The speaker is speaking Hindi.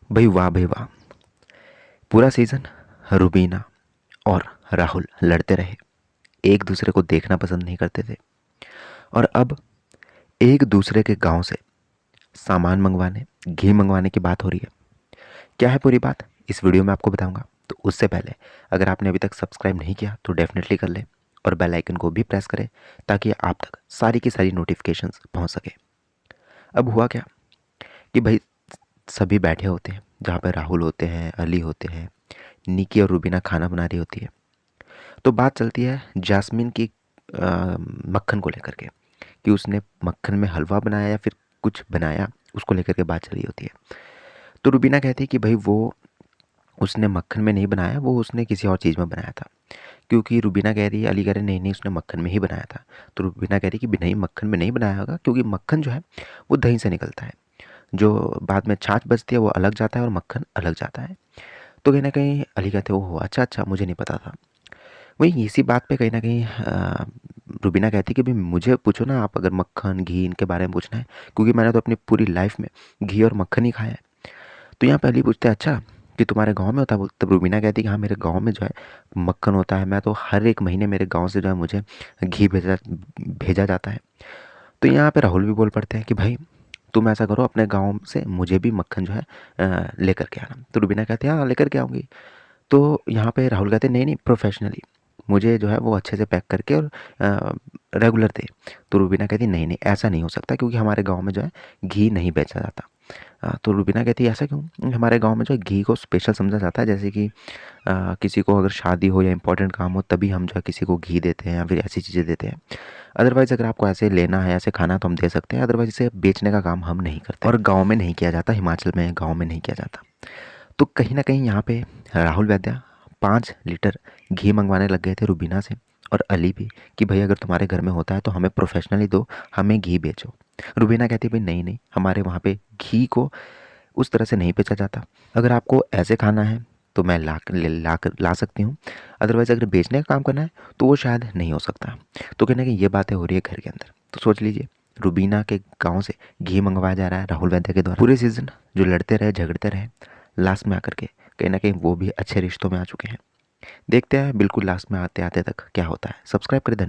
भाई वाह। पूरा सीज़न रुबीना और राहुल लड़ते रहे, एक दूसरे को देखना पसंद नहीं करते थे और अब एक दूसरे के गांव से सामान मंगवाने, घी मंगवाने की बात हो रही है। क्या है पूरी बात, इस वीडियो में आपको बताऊंगा। तो उससे पहले अगर आपने अभी तक सब्सक्राइब नहीं किया तो डेफिनेटली कर ले और बेल आइकन को भी प्रेस करें ताकि आप तक सारी की सारी नोटिफिकेशंस पहुंच सके। अब हुआ क्या कि भाई सभी बैठे होते हैं, जहाँ पे राहुल होते हैं, अली होते हैं, निकी और रूबीना खाना बना रही होती है। तो बात चलती है जास्मिन की मक्खन को लेकर के कि उसने मक्खन में हलवा बनाया या फिर कुछ बनाया, उसको लेकर के बात चल रही होती है। तो रूबीना कहती है कि भाई वो उसने मक्खन में नहीं बनाया, वो उसने किसी और चीज़ में बनाया था। क्योंकि रूबीना कह रही है, अली कह रहे नहीं नहीं उसने मक्खन में ही बनाया था। तो रूबीना कह रही कि नहीं मक्खन में नहीं बनाया होगा, क्योंकि मक्खन जो है वो दही से निकलता है, जो बाद में छाछ बचती है वो अलग जाता है और मक्खन अलग जाता है। तो कहीं ना कहीं अली कहते ओहो अच्छा अच्छा मुझे नहीं पता था। वहीं इसी बात पे कहीं न कहीं रुबीना कहती कि भई मुझे पूछो ना आप, अगर मक्खन, घी इनके बारे में पूछना है, क्योंकि मैंने तो अपनी पूरी लाइफ़ में घी और मक्खन ही खाया है। तो यहाँ पे अली पूछते हैं अच्छा कि तुम्हारे गाँव में होता है? बोल तब रुबीना कहती है कि हाँ, मेरे गाँव में जो है मक्खन होता है। मैं तो हर 1 महीने मेरे गाँव से जो है मुझे घी भेजा भेजा जाता है। तो यहाँ पे राहुल भी बोल पड़ते हैं कि भाई तुम ऐसा करो, अपने गाँव से मुझे भी मक्खन जो है लेकर के आना। तो रुबीना कहती है हाँ, लेकर के आऊँगी। तो यहाँ पे राहुल कहते हैं नहीं नहीं प्रोफेशनली मुझे जो है वो अच्छे से पैक करके और रेगुलर दे। तो रुबीना कहती नहीं नहीं ऐसा नहीं हो सकता, क्योंकि हमारे गांव में जो है घी नहीं बेचा जाता। तो रुबीना कहती है ऐसा क्यों? हमारे गांव में जो है घी को स्पेशल समझा जाता है, जैसे कि किसी को अगर शादी हो या इंपॉर्टेंट काम हो तभी हम जो है किसी को घी देते हैं या फिर ऐसी चीज़ें देते हैं। अदरवाइज़ अगर आपको ऐसे लेना है, ऐसे खाना तो हम दे सकते हैं, अदरवाइज़ इसे बेचने का काम हम नहीं करते और गाँव में नहीं किया जाता, हिमाचल में गाँव में नहीं किया जाता। तो कहीं न कहीं यहाँ पे राहुल वैद्या 5 लीटर घी मँगवाने लग गए थे रुबीना से और अली भी कि भई अगर तुम्हारे घर में होता है तो हमें प्रोफ़ेशनली दो, हमें घी बेचो। रुबीना कहती है भई नहीं, नहीं, हमारे वहाँ पे घी को उस तरह से नहीं बेचा जाता। अगर आपको ऐसे खाना है तो मैं ला सकती हूँ, अदरवाइज़ अगर बेचने का काम करना है तो वो शायद नहीं हो सकता। तो कहीं न कहीं ये बातें हो रही है घर के अंदर। तो सोच लीजिए रुबीना के गाँव से घी मँगवाया जा रहा है राहुल वैद्य के द्वारा। पूरे सीज़न जो लड़ते रहे, झगड़ते रहे, लास्ट में आकर के कहीं न कहीं वो भी अच्छे रिश्तों में आ चुके हैं। देखते हैं बिल्कुल लास्ट में आते-आते तक क्या होता है। सब्सक्राइब करें।